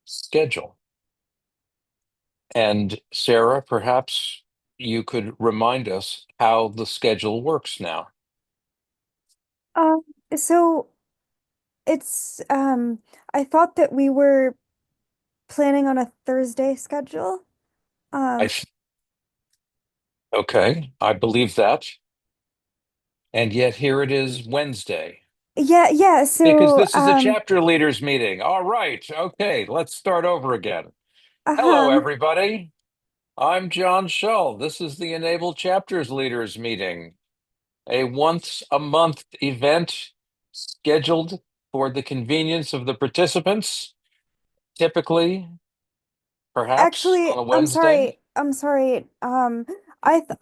schedule. And Sarah, perhaps you could remind us how the schedule works now. Um, so it's I thought that we were planning on a Thursday schedule. I, Um th- okay, I believe that. And yet here it is Wednesday, yeah, because so this is a chapter leaders meeting. All right, okay, let's start over again. Hello, um everybody. I'm John Shull. This is the e-NABLE Chapters Leaders meeting, a once a month event scheduled for the convenience of the participants, typically, perhaps on actually a Wednesday. I'm sorry.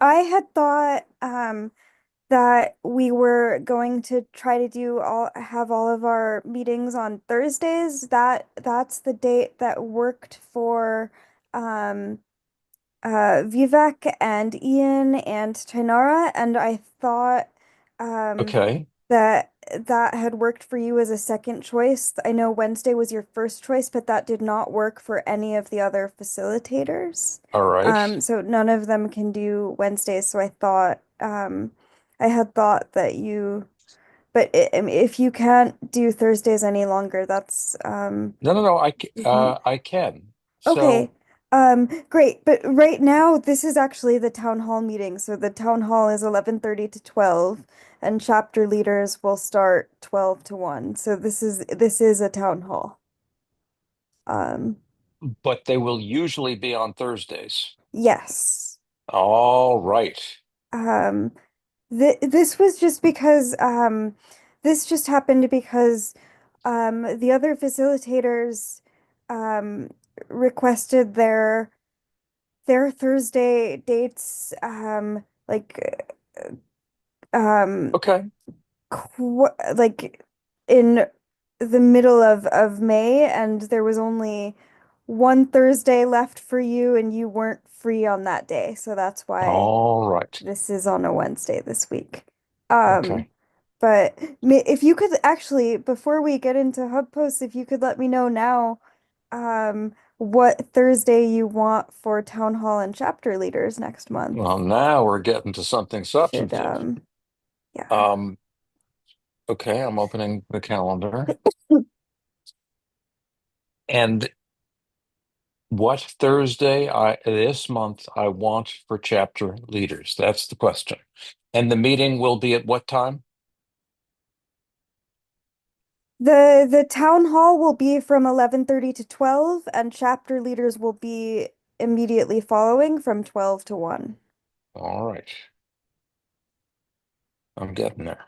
I had thought that we were going to try to do all have all of our meetings on Thursdays. That's the date that worked for um Vivek and Ian and Tainara, and I thought um, Okay, that that had worked for you as a second choice. I know Wednesday was your first choice, but that did not work for any of the other facilitators. all right. So none of them can do Wednesdays. So I thought I had thought that you, but I mean, if you can't do Thursdays any longer, that's No, no, no, we can. I can. Okay. So, Great. But right now, this is actually the town hall meeting. So the town hall is 11:30 to 12, and chapter leaders will start 12 to 1. So this is a town hall. Um, but they will usually be on Thursdays. yes. All right. Um, th this was just because this just happened because the other facilitators um requested their Thursday dates um Okay. qu like in the middle of May, and there was only one Thursday left for you and you weren't free on that day. So that's why All right. this is on a Wednesday this week. Um Okay. but if you could actually, before we get into hub posts, if you could let me know now what Thursday you want for town hall and chapter leaders next month. Well, now we're getting to something Should substantive. yeah. Um, okay, I'm opening the calendar. And what Thursday this month I want for chapter leaders? That's the question. And the meeting will be at what time? The town hall will be from 11:30 to 12, and chapter leaders will be immediately following from 12 to 1. All right. I'm getting there.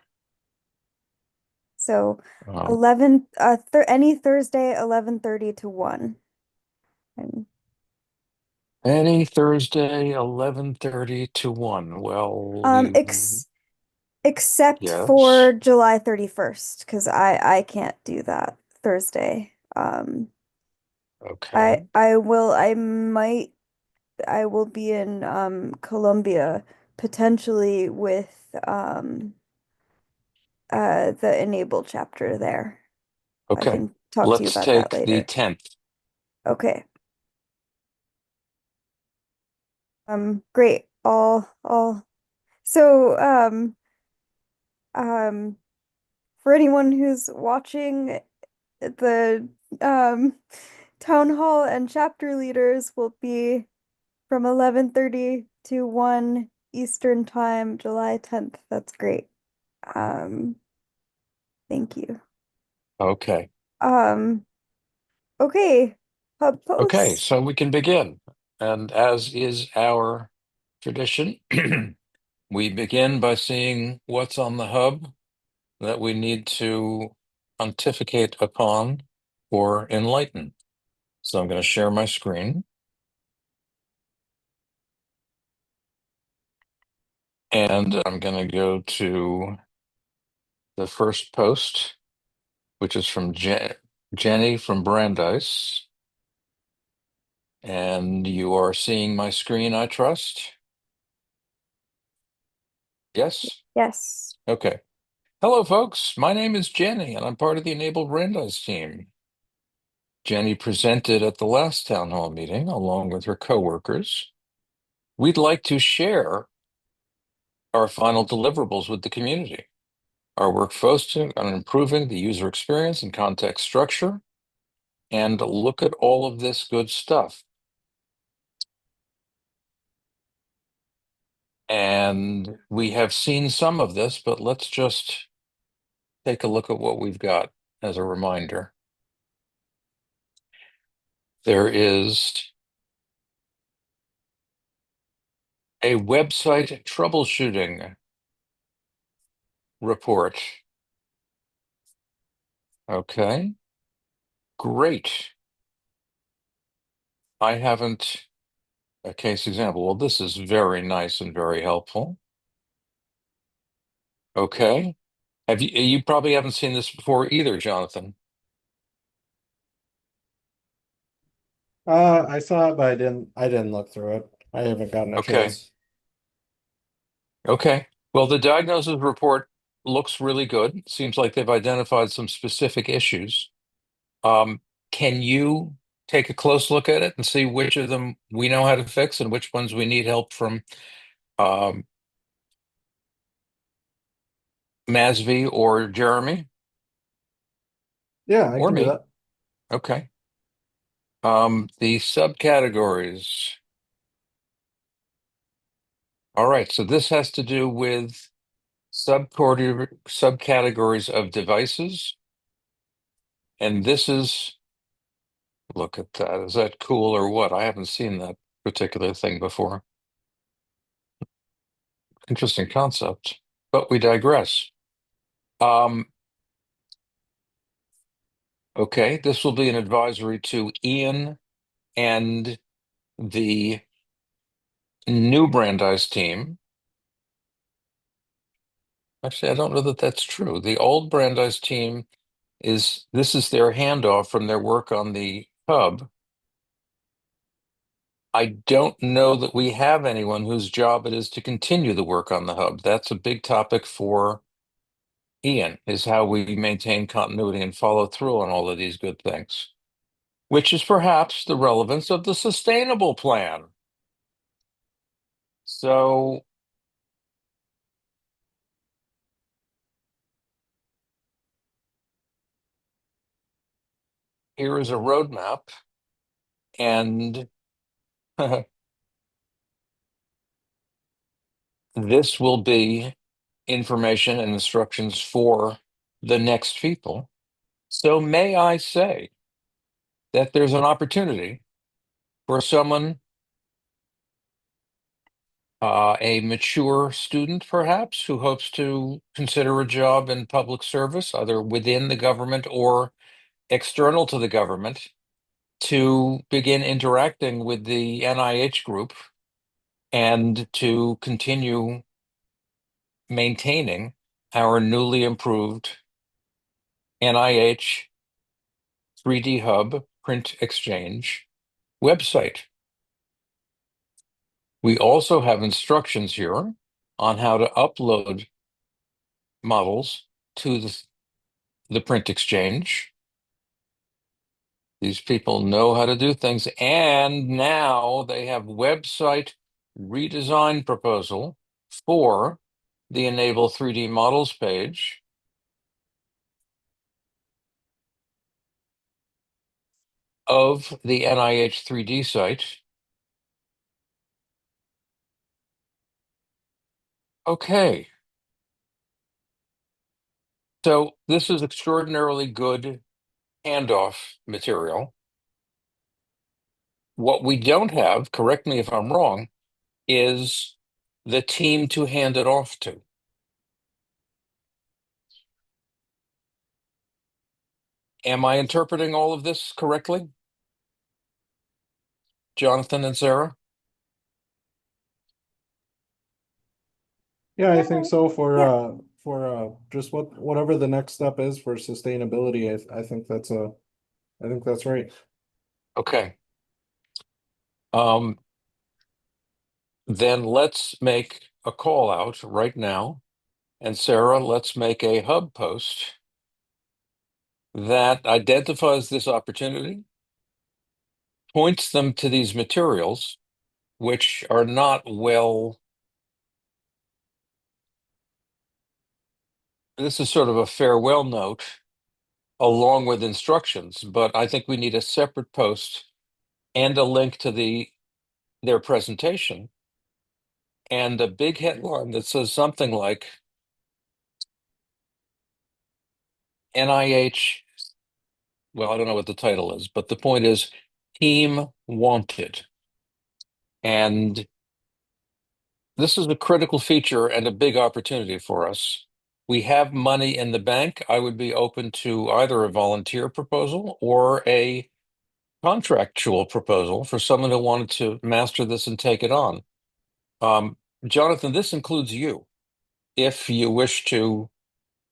So Um, 11 th any Thursday 11:30 to 1. And any Thursday, 11:30 to 1. Well, ex except for yes. July 31st, because I can't do that Thursday. Okay. I will be in Colombia, potentially with the e-NABLE chapter there. I Okay. can talk to you Let's about that take the later. 10th. Okay. Great. All so um for anyone who's watching, the um town hall and chapter leaders will be from 11:30 to 1 Eastern time, July 10th. That's great. Um thank you. Okay. Um okay. Hub Okay, post. so we can begin. And as is our tradition, we begin by seeing what's on the hub that we need to pontificate upon or enlighten. So I'm going to share my screen and I'm going to go to the first post, which is from Jenny from Brandeis. And you are seeing my screen, I trust? Yes? Yes. Okay. Hello, folks. My name is Jenny, and I'm part of the e-NABLE Brandeis team. Jenny presented at the last town hall meeting along with her coworkers. We'd like to share our final deliverables with the community. Our work focusing on improving the user experience and context structure. And look at all of this good stuff. And we have seen some of this, but let's just take a look at what we've got as a reminder. There is a website troubleshooting report. Okay, great. I haven't a case example. Well, this is very nice and very helpful. Okay. You probably haven't seen this before either, Jonathan. I saw it, but I didn't look through it. I haven't gotten a Okay. chance. Okay. Well, the diagnosis report looks really good. Seems like they've identified some specific issues. Um, can you take a close look at it and see which of them we know how to fix and which ones we need help from um, Masvi or Jeremy Yeah, I or can do me? that. Okay. The subcategories. All right. So this has to do with subcategories of devices. And this is, look at that. Is that cool or what? I haven't seen that particular thing before. Interesting concept, but we digress. Um, okay, this will be an advisory to Ian and the new Brandeis team. Actually, I don't know that that's true. The old Brandeis team this is their handoff from their work on the hub. I don't know that we have anyone whose job it is to continue the work on the hub. That's a big topic for Ian, is how we maintain continuity and follow through on all of these good things, which is perhaps the relevance of the sustainable plan. So here is a roadmap, and this will be information and instructions for the next people. So may I say that there's an opportunity for someone, a mature student perhaps, who hopes to consider a job in public service, either within the government or external to the government, to begin interacting with the NIH group and to continue maintaining our newly improved NIH 3D Hub Print Exchange website. We also have instructions here on how to upload models to the Print Exchange. These people know how to do things, and now they have website redesign proposal for the Enable 3D Models page. Of the NIH 3D site. Okay. So this is extraordinarily good handoff material. What we don't have, correct me if I'm wrong, is the team to hand it off to. Am I interpreting all of this correctly? Jonathan and Sarah? Yeah, I think Yeah. so Yeah. for just whatever the next step is for sustainability. I think that's right. Okay. Um, then let's make a call out right now. And Sarah, let's make a hub post that identifies this opportunity points them to these materials, which are not well. This is sort of a farewell note along with instructions, but I think we need a separate post and a link to their presentation and a big headline that says something like NIH. Well, I don't know what the title is, but the point is team wanted. And this is a critical feature and a big opportunity for us. We have money in the bank. I would be open to either a volunteer proposal or a contractual proposal for someone who wanted to master this and take it on. Jonathan, this includes you. If you wish to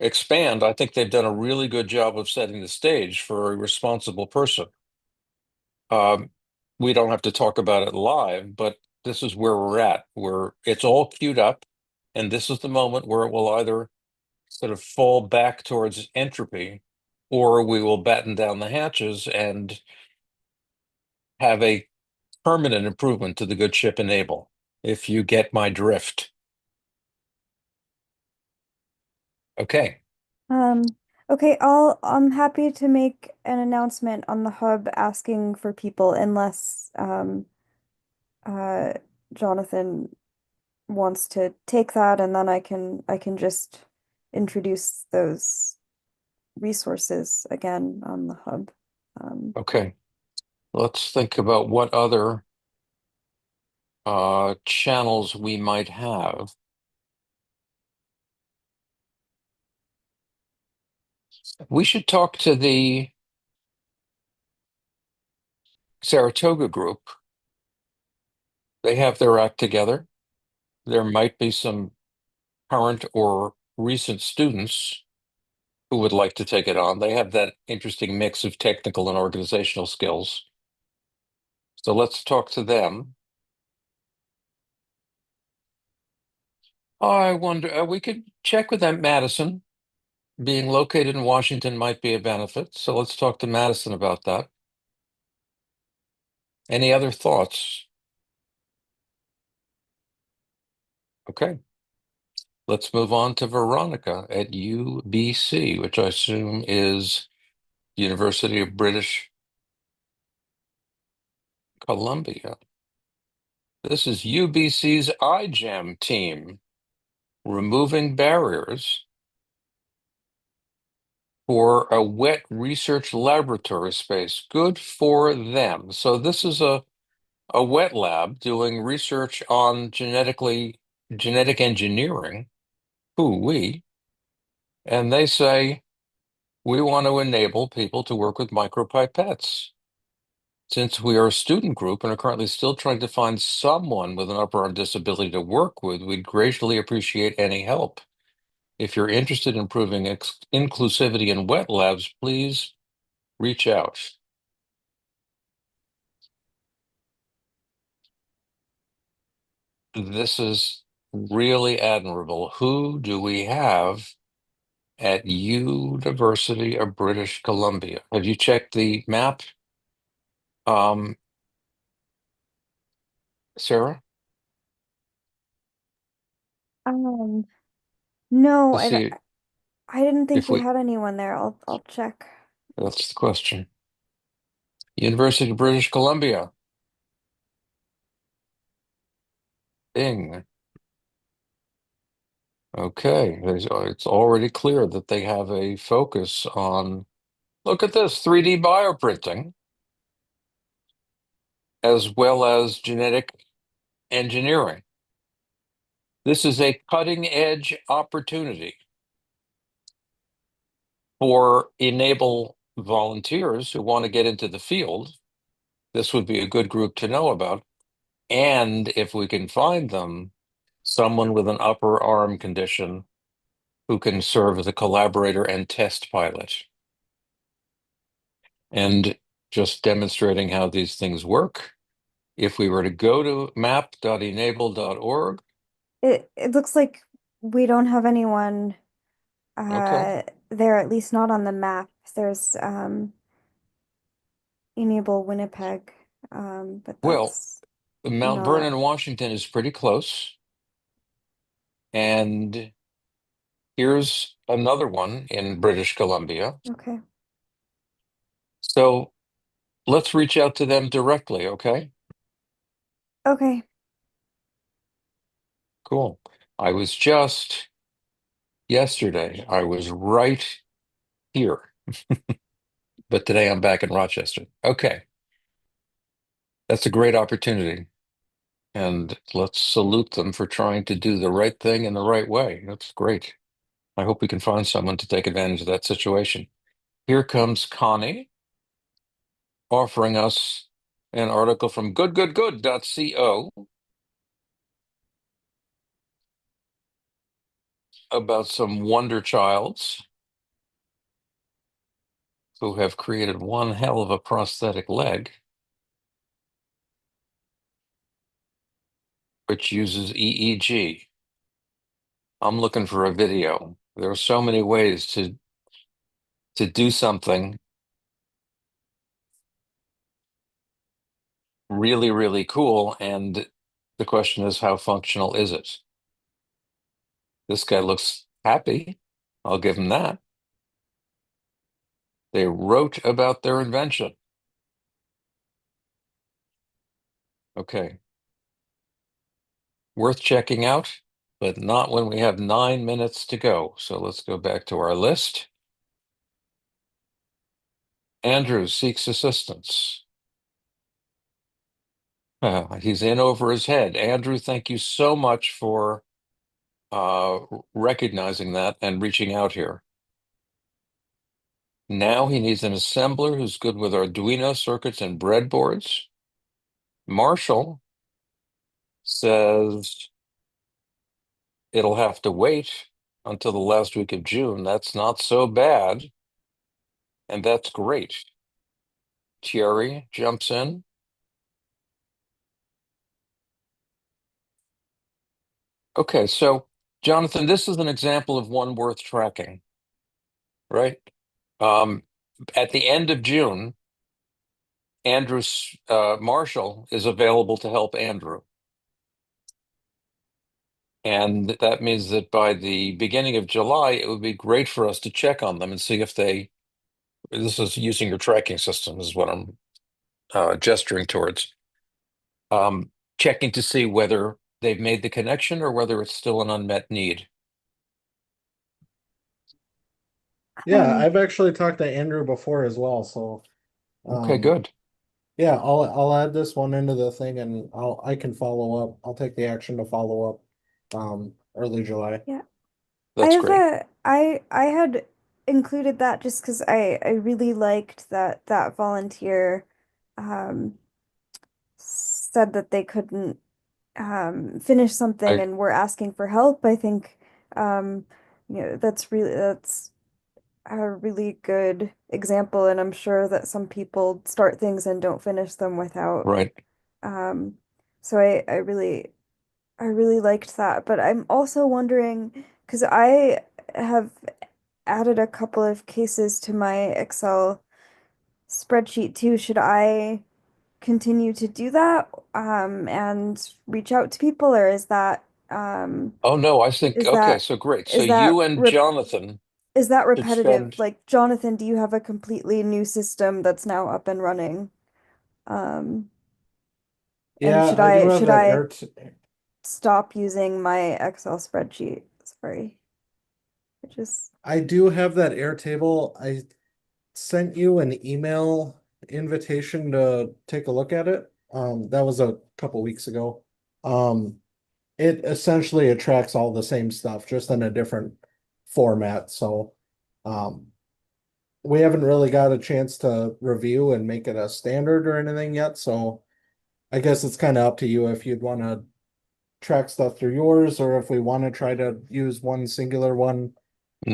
expand, I think they've done a really good job of setting the stage for a responsible person. Um, we don't have to talk about it live, but this is where we're at, where it's all queued up, and this is the moment where it will either sort of fall back towards entropy, or we will batten down the hatches and have a permanent improvement to the good ship e-NABLE, if you get my drift. Okay. Okay, I'm happy to make an announcement on the hub asking for people unless uh Jonathan wants to take that and then I can just introduce those resources again on the hub. Um, Okay. Let's think about what other channels we might have. We should talk to the Saratoga group. They have their act together. There might be some current or recent students who would like to take it on. They have that interesting mix of technical and organizational skills. So let's talk to them. I wonder, we could check with them, Madison. Being located in Washington might be a benefit. So let's talk to Madison about that. Any other thoughts? Okay. Let's move on to Veronica at UBC, which I assume is University of British Columbia. This is UBC's iGEM team, removing barriers for a wet research laboratory space. Good for them. So this is a wet lab doing research on genetic engineering. Who we? And they say we want to enable people to work with micropipettes. Since we are a student group and are currently still trying to find someone with an upper arm disability to work with, we'd greatly appreciate any help. If you're interested in improving inclusivity in wet labs, please reach out. This is really admirable. Who do we have at University of British Columbia? Have you checked the map, um, Sarah, um, no, to see I didn't think if we we, had anyone there. I'll check. that's the question. University of British Columbia, Bing. Okay, it's already clear that they have a focus on, look at this, 3D bioprinting, as well as genetic engineering. This is a cutting edge opportunity for e-NABLE volunteers who want to get into the field. This would be a good group to know about. And if we can find them, someone with an upper arm condition who can serve as a collaborator and test pilot. And just demonstrating how these things work. If we were to go to map.enable.org, It looks like we don't have anyone okay, there, at least not on the map. There's Enable Winnipeg. But Well, that's Mount not Vernon, Washington is pretty close. And here's another one in British Columbia. okay. So let's reach out to them directly, okay? Okay. Cool. I was just yesterday, I was right here, but today I'm back in Rochester. Okay, that's a great opportunity. And let's salute them for trying to do the right thing in the right way. That's great. I hope we can find someone to take advantage of that situation. Here comes Connie offering us an article from goodgoodgood.co about some wonder childs who have created one hell of a prosthetic leg, which uses EEG. I'm looking for a video. There are so many ways to do something really, really cool, and the question is, how functional is it? This guy looks happy. I'll give him that. They wrote about their invention. Okay. Worth checking out, but not when we have 9 minutes to go. So let's go back to our list. Andrew seeks assistance. He's in over his head. Andrew, thank you so much for recognizing that and reaching out here. Now he needs an assembler who's good with Arduino circuits and breadboards. Marshall says it'll have to wait until the last week of June. That's not so bad, and that's great. Thierry jumps in. Okay, so Jonathan, this is an example of one worth tracking, right? Um, at the end of June, Andrew Marshall is available to help Andrew. And that means that by the beginning of July, it would be great for us to check on them and see if this is using your tracking system, is what I'm gesturing towards. Checking to see whether they've made the connection or whether it's still an unmet need. Yeah, Um, I've actually talked to Andrew before as well, so Okay, um good. yeah, I'll add this one into the thing and I can follow up. I'll take the action to follow up early July. yeah. I That's have great. a I had included that just because I really liked that volunteer um said that they couldn't finish something I and were asking for help. I think um that's a really good example, and I'm sure that some people start things and don't finish them without right. um so I really liked that, but I'm also wondering because I have added a couple of cases to my Excel spreadsheet too. Should I continue to do that and reach out to people, or um Oh no, I think is okay, that so great. So is that you and re Jonathan is that should repetitive? spend. Like, Jonathan, do you have a completely new system that's now up and running? Um, and Yeah, I do have should that I air stop using my Excel spreadsheet? Sorry. It just I do have that Airtable. I sent you an email invitation to take a look at it. That was a couple weeks ago. Um, it essentially attracts all the same stuff, just in a different format. So, um, we haven't really got a chance to review and make it a standard or anything yet. So, I guess it's kind of up to you if you'd want to track stuff through yours or if we want to try to use one singular one.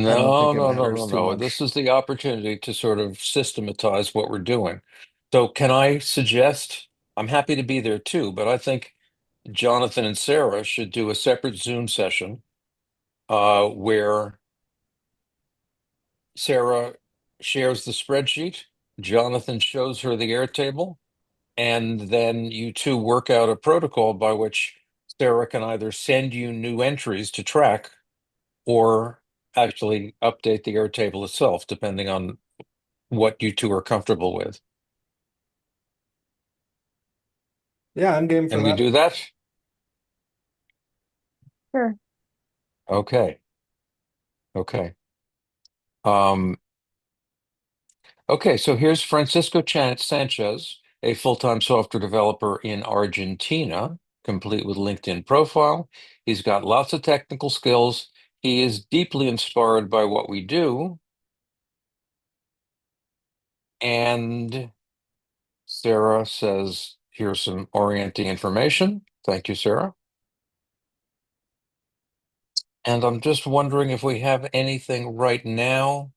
I don't No, think it no, no, no, matters too no. This much. is the opportunity to sort of systematize what we're doing. So can I suggest, I'm happy to be there too, but I think Jonathan and Sarah should do a separate Zoom session where Sarah shares the spreadsheet, Jonathan shows her the Airtable, and then you two work out a protocol by which Sarah can either send you new entries to track or actually update the Airtable itself, depending on what you two are comfortable with. Yeah, I'm game for And we that. do that? Sure. Okay. Okay. Um, okay, so here's Francisco Sanchez, a full-time software developer in Argentina, complete with LinkedIn profile. He's got lots of technical skills. He is deeply inspired by what we do. And Sarah says, here's some orienting information. Thank you, Sarah. And I'm just wondering if we have anything right now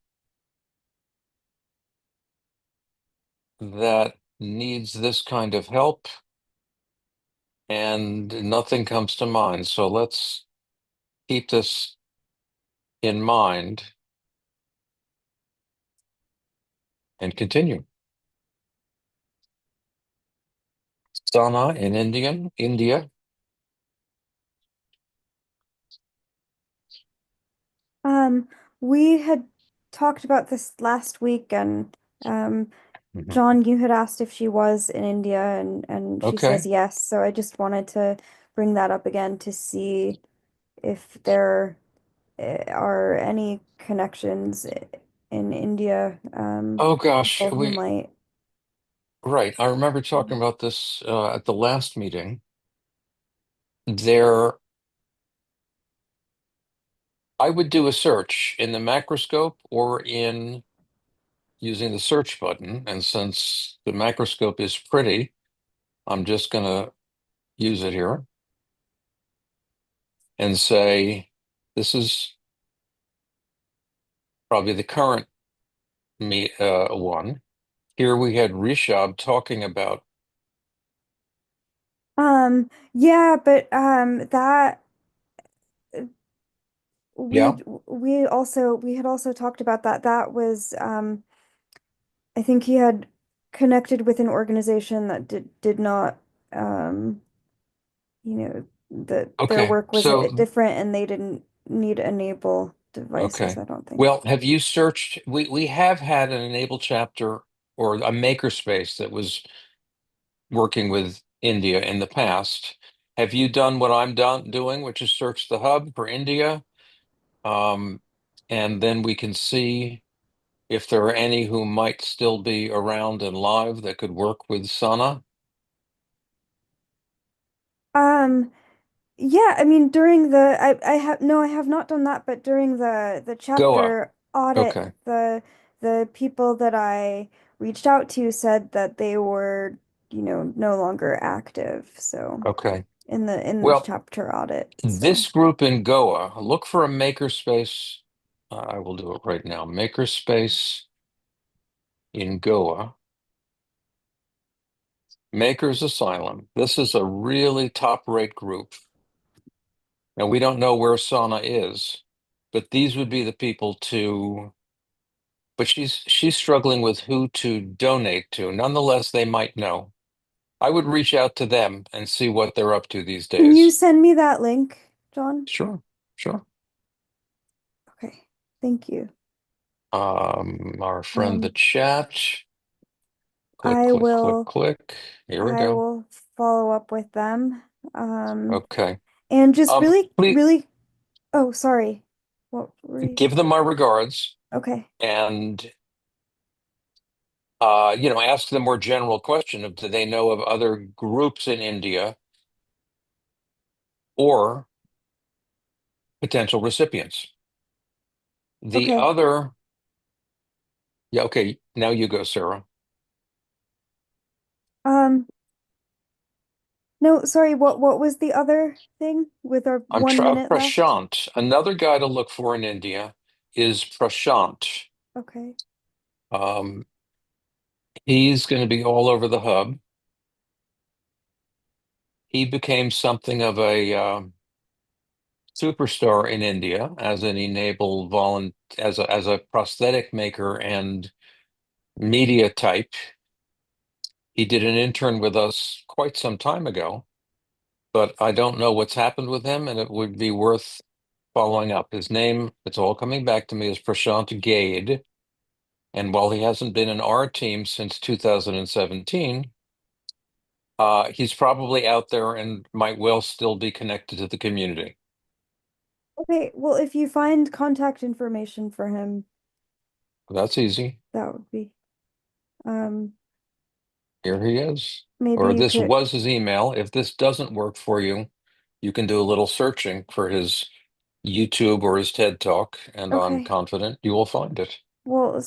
that needs this kind of help, and nothing comes to mind. So let's keep this in mind and continue. Sana in India. Um, we had talked about this last week, and Mhm. John, you had asked if she was in India, and she says Okay. yes. So I just wanted to bring that up again to see if there are any connections in India, Oh gosh, people who might. right. I remember talking about this at the last meeting. There, I would do a search in the macroscope or in using the search button. And since the macroscope is pretty, I'm just going to use it here and say, this is probably the current one. Here we had Rishab talking about, Yeah, but that yeah, we had also talked about that. That was I think he had connected with an organization that did not um that their okay. work was So, different and they didn't need enable devices, okay. I don't think. Well, have you searched? We have had an enable chapter or a makerspace that was working with India in the past. Have you done what I'm doing, which is search the hub for India? Um, and then we can see if there are any who might still be around and live that could work with Sana. Um, yeah, I mean during the I have no, I have not done that, but during the Goa. chapter audit, Okay. the people that I reached out to said that they were, no longer active. So Okay. in the Well, chapter audit. So this group in Goa, look for a makerspace. I will do it right now. Makerspace in Goa. Makers Asylum. This is a really top-rate group. Now, we don't know where Sana is, but these would be the people to, but she's struggling with who to donate to. Nonetheless, they might know. I would reach out to them and see what they're up to these can you days. send me that link, John? Sure, sure. Okay. Thank you. Our friend the Um, chat. Click, I click, click, will click. Here we I go. will follow up with them. Um, Okay. and just really, Please really, oh, sorry. What were you? give them my regards Okay. and ask them more general question of do they know of other groups in India or potential recipients. The Okay. other, yeah, okay, now you go, Sarah. Um, no, sorry, what was the other thing with our I'm 1 minute left? Prashant. Another guy to look for in India is Prashant. Okay. Um, he's going to be all over the hub. He became something of a superstar in India as an e-NABLE as a prosthetic maker and media type. He did an intern with us quite some time ago, but I don't know what's happened with him, and it would be worth following up. His name, it's all coming back to me, is Prashant Gade. And while he hasn't been in our team since 2017, he's probably out there and might well still be connected to the community. Okay, well, if you find contact information for him, That's easy. that would be, um, Here he is. maybe Or you this could, was his email. If this doesn't work for you, you can do a little searching for his YouTube or his TED Talk, and I'm okay. confident you will find it. Well,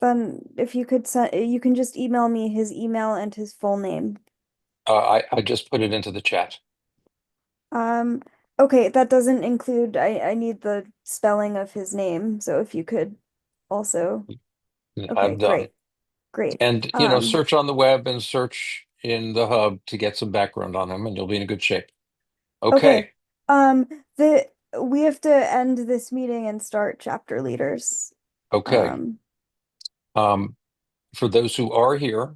then if you could send, you can just email me his email and his full name. I just put it into the chat. Um, okay, that doesn't include, I need the spelling of his name, so if you could also, okay, I've done. great, great. And, search on the web and search in the hub to get some background on him, and you'll be in good shape. Okay, Okay. um, the, we have to end this meeting and start chapter leaders. Okay. Um, Um, for those who are here,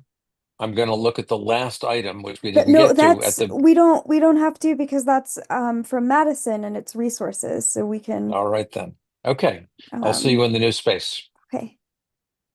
I'm going to look at the last item, which we but didn't no, get to at that's, the. we don't have to because that's, from Madison and it's resources, so we can, All right then. Okay. I'll see um, you in the new space. okay.